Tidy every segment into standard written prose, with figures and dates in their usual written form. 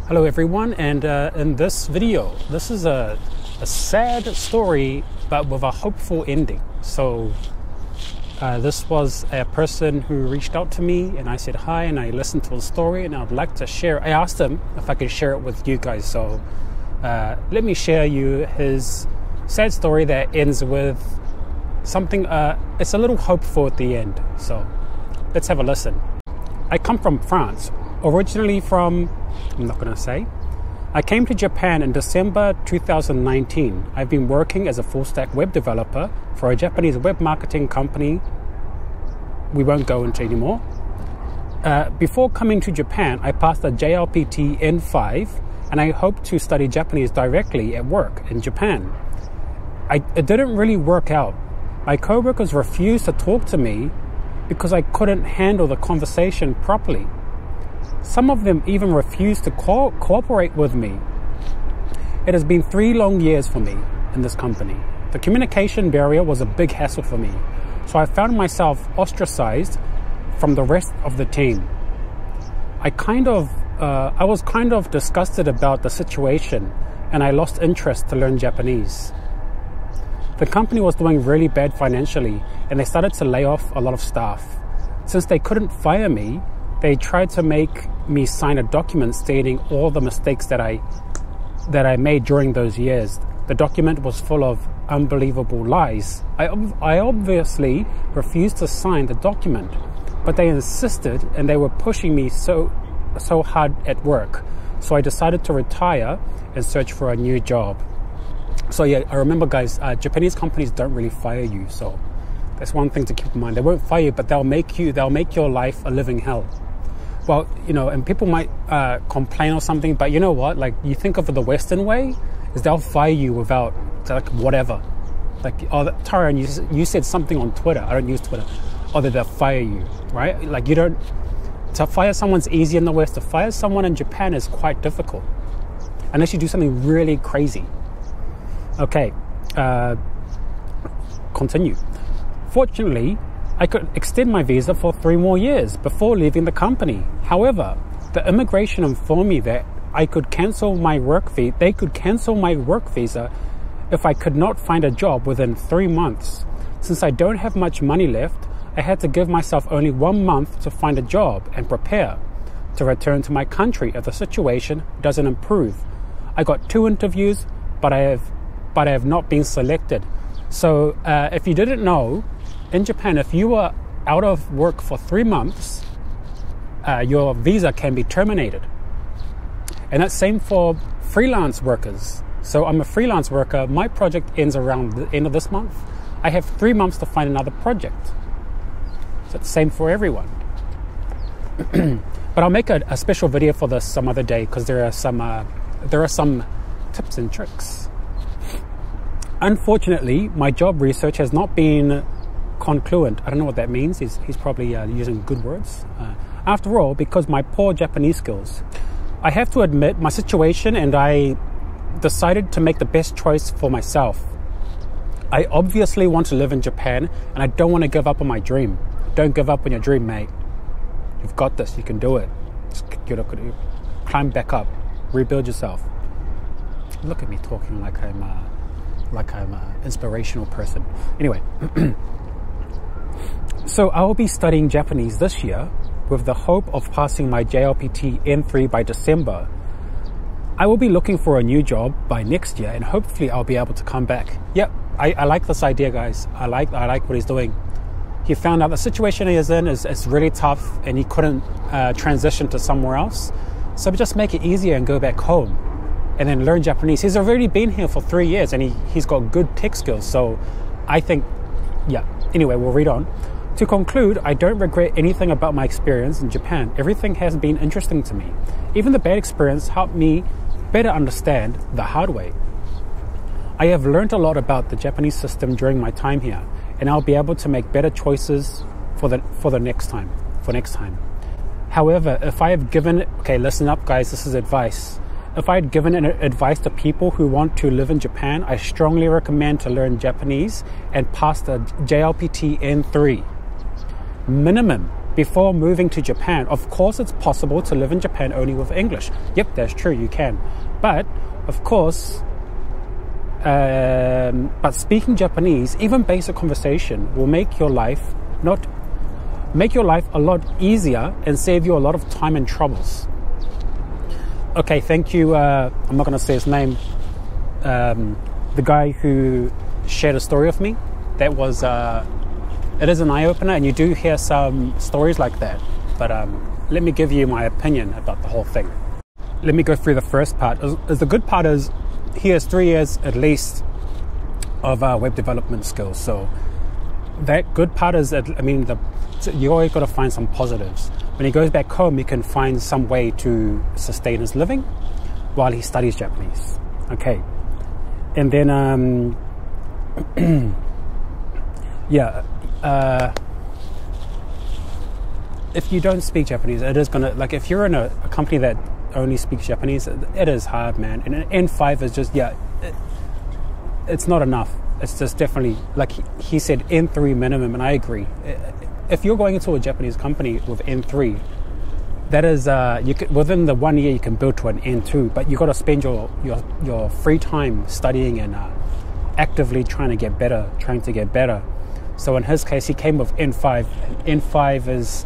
Hello everyone, and in this video, this is a sad story but with a hopeful ending. So this was a person who reached out to me and I said hi and I listened to his story and I'd like to share. I asked him if I could share it with you guys, so let me share you his sad story that ends with something, it's a little hopeful at the end. So let's have a listen. I come from France, originally from, I'm not going to say. I came to Japan in December 2019. I've been working as a full-stack web developer for a Japanese web marketing company we won't go into anymore. Before coming to Japan, I passed the JLPT N5 and I hope to study Japanese directly at work in Japan. It didn't really work out. My coworkers refused to talk to me because I couldn't handle the conversation properly. Some of them even refused to cooperate with me. It has been 3 long years for me in this company. The communication barrier was a big hassle for me, so I found myself ostracized from the rest of the team. I was kind of disgusted about the situation and I lost interest to learn Japanese. The company was doing really bad financially and they started to lay off a lot of staff. Since they couldn't fire me, they tried to make me sign a document stating all the mistakes that I made during those years. The document was full of unbelievable lies. I obviously refused to sign the document, but they insisted and they were pushing me so hard at work. So I decided to retire and search for a new job. So yeah, I remember guys, Japanese companies don't really fire you. So that's one thing to keep in mind. They won't fire you, but they'll make your life a living hell. Well, you know, and people might complain or something, but you know what? Like, you think of it the Western way, is they'll fire you without, like, whatever. Like, oh, Tyrone, you said something on Twitter. I don't use Twitter. Or that they'll fire you, right? Like, to fire someone's easy in the West. To fire someone in Japan is quite difficult. Unless you do something really crazy. Okay, continue. Fortunately, I could extend my visa for 3 more years before leaving the company. However, the immigration informed me that they could cancel my work visa if I could not find a job within 3 months. Since I don't have much money left, I had to give myself only 1 month to find a job and prepare to return to my country if the situation doesn't improve. I got 2 interviews, but I have not been selected. So if you didn't know, in Japan, if you are out of work for 3 months, your visa can be terminated. And that's same for freelance workers. So I'm a freelance worker. My project ends around the end of this month. I have 3 months to find another project. So it's the same for everyone. But I'll make a special video for this some other day because there are some tips and tricks. Unfortunately, my job research has not been concluent. I don't know what that means. He's probably using good words. After all, because my poor Japanese skills. I have to admit my situation and I decided to make the best choice for myself. I obviously want to live in Japan and I don't want to give up on my dream. Don't give up on your dream, mate. You've got this. You can do it. Just, climb back up. Rebuild yourself. Look at me talking like I'm an inspirational person. Anyway, so I will be studying Japanese this year with the hope of passing my JLPT N3 by December. I will be looking for a new job by next year and hopefully I'll be able to come back. Yep, I like this idea, guys. I like what he's doing. He found out the situation he is in is really tough and he couldn't transition to somewhere else. So just make it easier and go back home. And then learn Japanese. He's already been here for 3 years and he's got good tech skills. So I think, yeah. Anyway, we'll read on. To conclude, I don't regret anything about my experience in Japan. Everything has been interesting to me. Even the bad experience helped me better understand the hard way. I have learned a lot about the Japanese system during my time here, and I'll be able to make better choices for next time. However, if I have given, okay, listen up, guys. This is advice. If I had given advice to people who want to live in Japan, I strongly recommend to learn Japanese and pass the JLPT N3. Minimum before moving to Japan. Of course, it's possible to live in Japan only with English. Yep, that's true, you can. But, of course, but speaking Japanese, even basic conversation, will make your life a lot easier and save you a lot of time and troubles. Okay, thank you. I'm not going to say his name. The guy who shared a story with me. That was, it is an eye-opener, and you do hear some stories like that. But let me give you my opinion about the whole thing. Let me go through the first part. The good part is he has 3 years at least of web development skills. So that good part is, you always got to find some positives. When he goes back home, he can find some way to sustain his living while he studies Japanese. Okay. And then, if you don't speak Japanese, it is gonna, like, if you're in a company that only speaks Japanese, it is hard, man. And N5 is just, it's not enough. It's just definitely, like he said, N3 minimum, and I agree. If you're going into a Japanese company with N3, that is, within the 1 year you can build to an N2, but you got to spend your free time studying and actively trying to get better. So in his case, he came with N5. N5 is,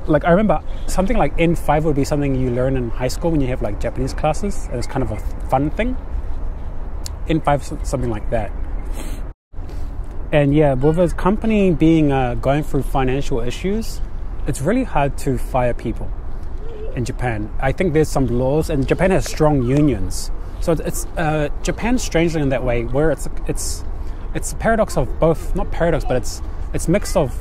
like, I remember something like N5 would be something you learn in high school when you have like Japanese classes. It's kind of a fun thing. N5 is something like that. And yeah, with his company being going through financial issues, it's really hard to fire people in Japan. I think there's some laws, and Japan has strong unions. So it's Japan's strangely in that way, where it's a paradox of both, not paradox, but it's mixed of,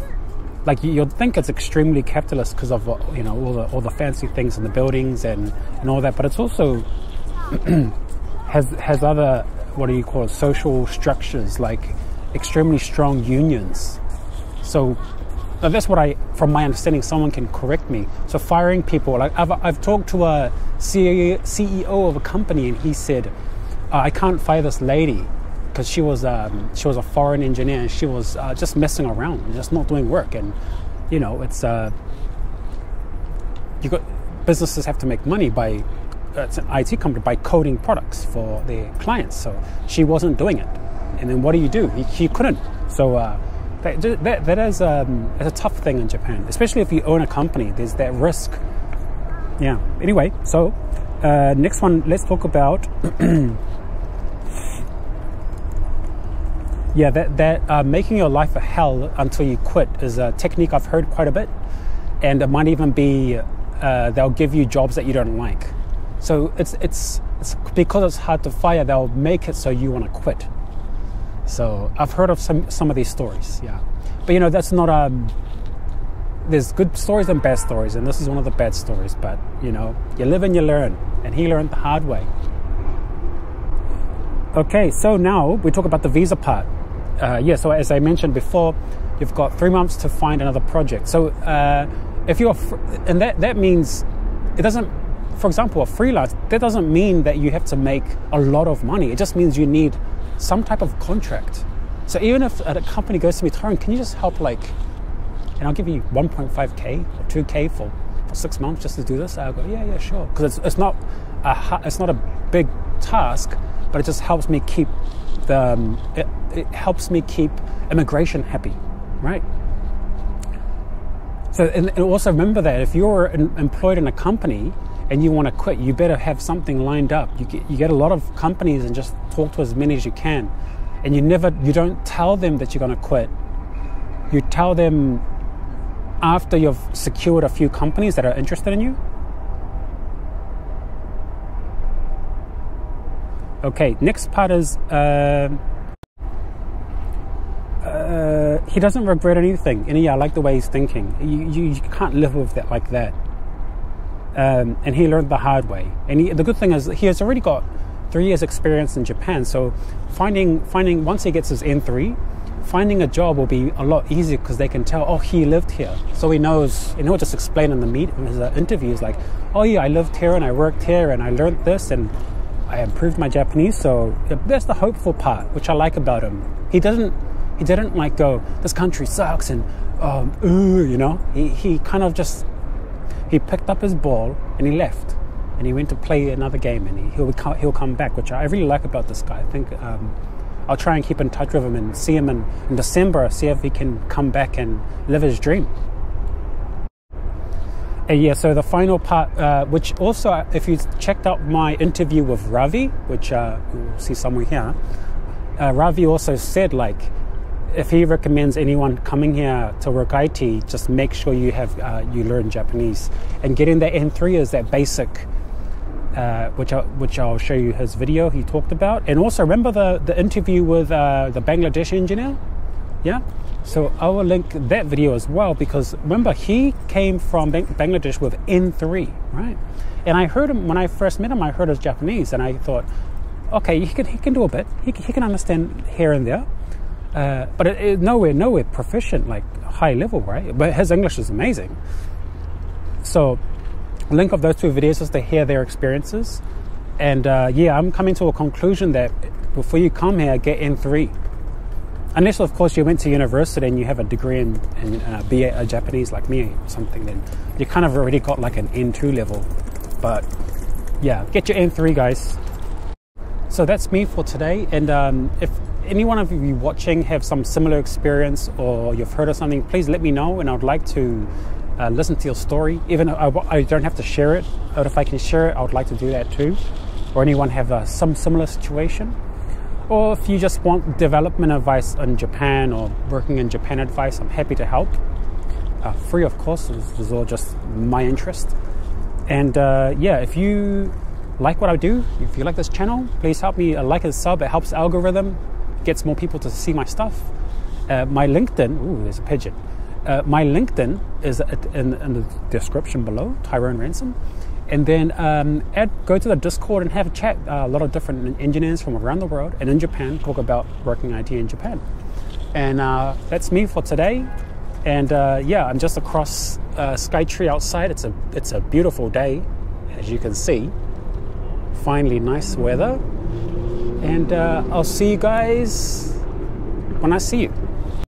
like, you'd think it's extremely capitalist because of all the fancy things in the buildings and all that, but it's also has other, what do you call it, social structures, like extremely strong unions. So that's what from my understanding, someone can correct me. So firing people, like I've talked to a CEO of a company, and he said, I can't fire this lady because she was a foreign engineer, and she was just messing around and just not doing work. And it's businesses have to make money by, it's an IT company, by coding products for their clients. So she wasn't doing it. And then what do? He couldn't. So that is a tough thing in Japan, especially if you own a company. There's that risk. Yeah. Anyway, so next one, let's talk about that making your life a hell until you quit is a technique I've heard quite a bit, and it might even be they'll give you jobs that you don't like. So it's because it's hard to fire, they'll make it so you want to quit. So I've heard of some of these stories, yeah. But that's not there's good stories and bad stories, and this is one of the bad stories. But you live and you learn, and he learned the hard way. Okay, so now we talk about the visa part. So as I mentioned before, you've got 3 months to find another project. So if you're, and that means it doesn't. For example, a freelance, that doesn't mean that you have to make a lot of money. It just means you need some type of contract. So even if a company goes to me, Tyrone, can you just help, and I'll give you 1.5k or 2k for 6 months just to do this? I'll go, yeah, sure. Because it's not a big task, but it just helps me keep it helps me keep immigration happy, right? So and also remember that if you're employed in a company and you want to quit, you better have something lined up. You get a lot of companies and just talk to as many as you can. And you don't tell them that you're going to quit. You tell them after you've secured a few companies that are interested in you. Okay, next part is he doesn't regret anything. And I like the way he's thinking. You can't live with that like that. And he learned the hard way. And the good thing is he has already got 3 years experience in Japan. So finding once he gets his N3, finding a job will be a lot easier because they can tell, he lived here. So he knows, and he'll just explain in his interviews, like, I lived here and I worked here and I learned this and I improved my Japanese. So that's the hopeful part, which I like about him. He He didn't like go, this country sucks and you know. He kind of just, he picked up his ball and he left, and he went to play another game, and he'll come back, which I really like about this guy. I think I'll try and keep in touch with him and see him in December, see if he can come back and live his dream. And yeah, so the final part, which also, if you checked out my interview with Ravi, which you'll see somewhere here, Ravi also said, like, if he recommends anyone coming here to work IT, just make sure you have you learn Japanese. And getting that N3 is that basic, which I'll show you his video he talked about. And also remember the interview with the Bangladesh engineer? Yeah? So I will link that video as well, because remember, he came from Bangladesh with N3, right? And I heard him, when I first met him, I heard his Japanese, and I thought, okay, he can do a bit. He can understand here and there. But it nowhere proficient, like high level, right? But his English is amazing. So link of those two videos is to hear their experiences. And yeah, I'm coming to a conclusion that before you come here, get N3. Unless, of course, you went to university and you have a degree in BA Japanese like me or something, then you kind of already got like an N2 level. But yeah, get your N3, guys. So that's me for today. And if any one of you watching have some similar experience, or you've heard of something, please let me know, and I would like to listen to your story. Even though I don't have to share it, but if I can share it, I would like to do that too. Or anyone have some similar situation. Or if you just want development advice in Japan or working in Japan advice, I'm happy to help. Free, of course. This is all just my interest. And yeah, if you like what I do, if you like this channel, please help me like and sub. It helps the algorithm, gets more people to see my stuff. My LinkedIn, ooh, there's a pigeon. My LinkedIn is in the description below, Tyrone Ransom. And then go to the Discord and have a chat. A lot of different engineers from around the world and in Japan talk about working IT in Japan. And that's me for today. And yeah, I'm just across Skytree outside. It's a beautiful day, as you can see. Finally, nice weather. And I'll see you guys when I see you.